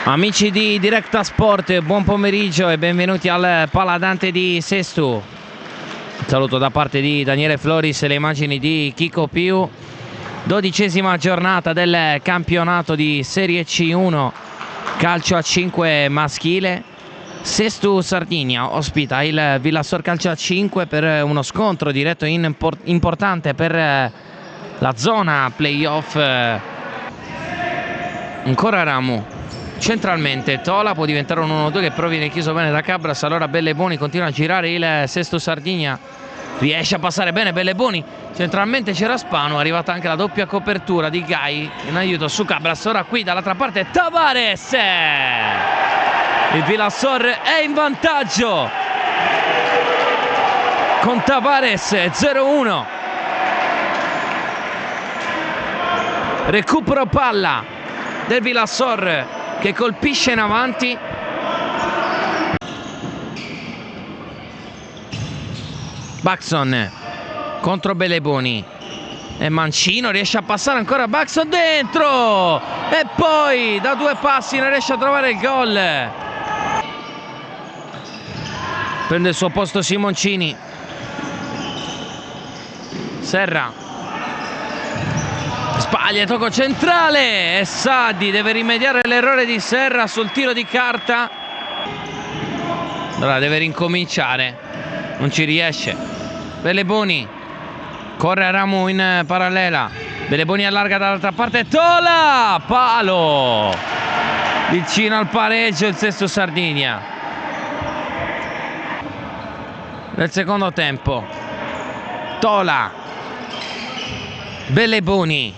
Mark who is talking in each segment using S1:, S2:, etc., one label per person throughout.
S1: Amici di Directa Sport, buon pomeriggio e benvenuti al Paladante di Sestu. Un saluto da parte di Daniele Floris e le immagini di Chico Piu. 12ª giornata del campionato di Serie C1 calcio a 5 maschile. Sestu Sardinia ospita il Villassor Calcio a 5 per uno scontro diretto importante per la zona playoff. Ancora Ramu centralmente, Tola può diventare un 1-2 che proviene chiuso bene da Cabras. Allora Belleboni continua a girare il Sestu Sardinia, riesce a passare bene Belleboni, centralmente c'era Spano, è arrivata anche la doppia copertura di Gai in aiuto su Cabras. Ora qui dall'altra parte Tavares, il Villassor è in vantaggio con Tavares, 0-1. Recupero palla del Villassor che colpisce in avanti. Baxon contro Belleboni e Mancino riesce a passare ancora Baxon dentro e poi da due passi non riesce a trovare il gol. Prende il suo posto Simoncini. Serra sbaglia, tocco centrale e Saddi deve rimediare l'errore di Serra sul tiro di carta. Allora deve rincominciare, non ci riesce. Belleboni corre a Ramu in parallela, Belleboni allarga dall'altra parte, Tola, palo, vicino al pareggio il Sestu Sardinia nel secondo tempo. Tola, Belleboni,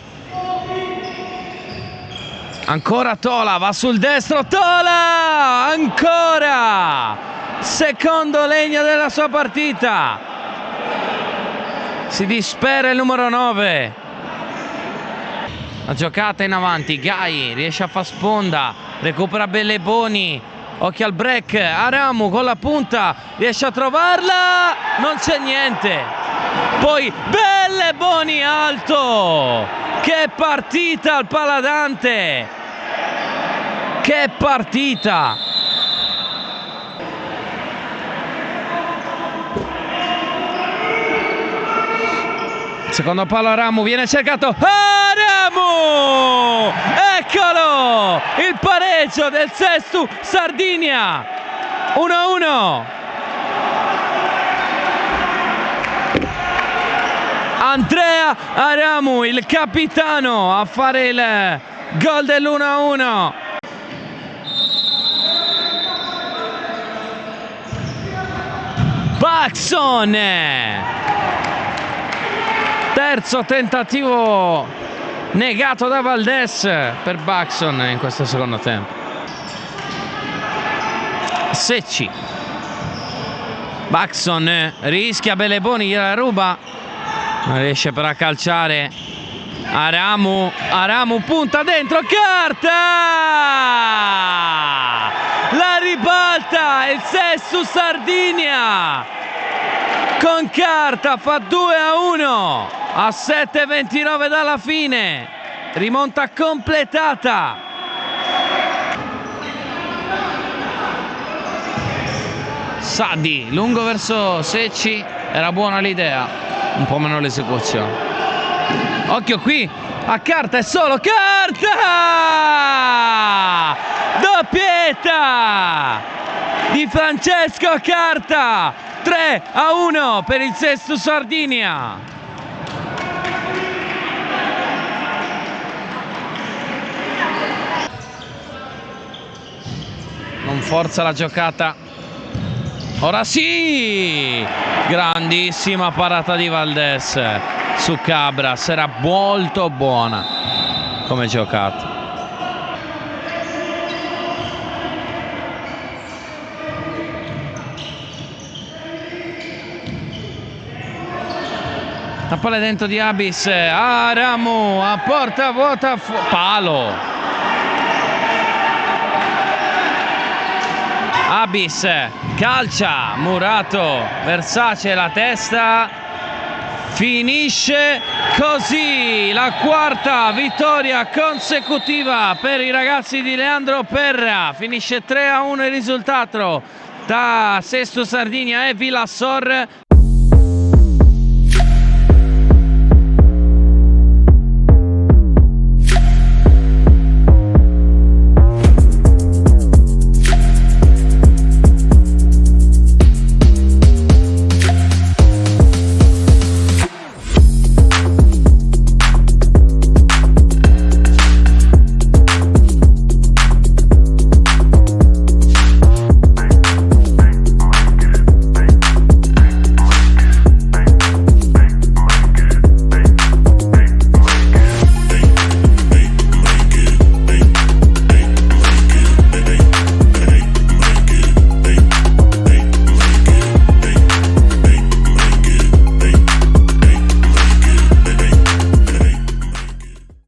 S1: ancora Tola, va sul destro, Tola, ancora, secondo legno della sua partita, si dispera il numero 9. La giocata in avanti, Gai riesce a far sponda, recupera Belleboni, occhio al break, Aramu con la punta, riesce a trovarla, non c'è niente. Poi Belleboni alto, che partita al Paladante, che partita. Secondo palo Aramu, viene cercato Aramu, eccolo il pareggio del Sestu Sardinia, 1-1. Andrea Aramu, il capitano, a fare il gol dell'1-1. Baxon, terzo tentativo negato da Valdes per Baxon in questo secondo tempo. Secci, Baxon rischia, Belleboni gliela ruba, non riesce però a calciare. Aramu, punta dentro, carta, la ribalta il Sestu Sardinia con carta, fa 2-1 a 7:29 dalla fine, rimonta completata. Saddi lungo verso Secci, era buona l'idea, un po' meno l'esecuzione. Occhio qui a carta, è solo carta, doppietta di Francesco Carta, 3-1 per il Sestu Sardinia. Non forza la giocata, ora sì, grandissima parata di Valdes su Cabras, era molto buona come giocata. La palla dentro di Abis, Aramu a porta vuota, palo. Abis calcia, Murato, Versace la testa, Finisce così la quarta vittoria consecutiva per i ragazzi di Leandro Perra. Finisce 3-1 il risultato tra Sesto Sardinia e Vilassor.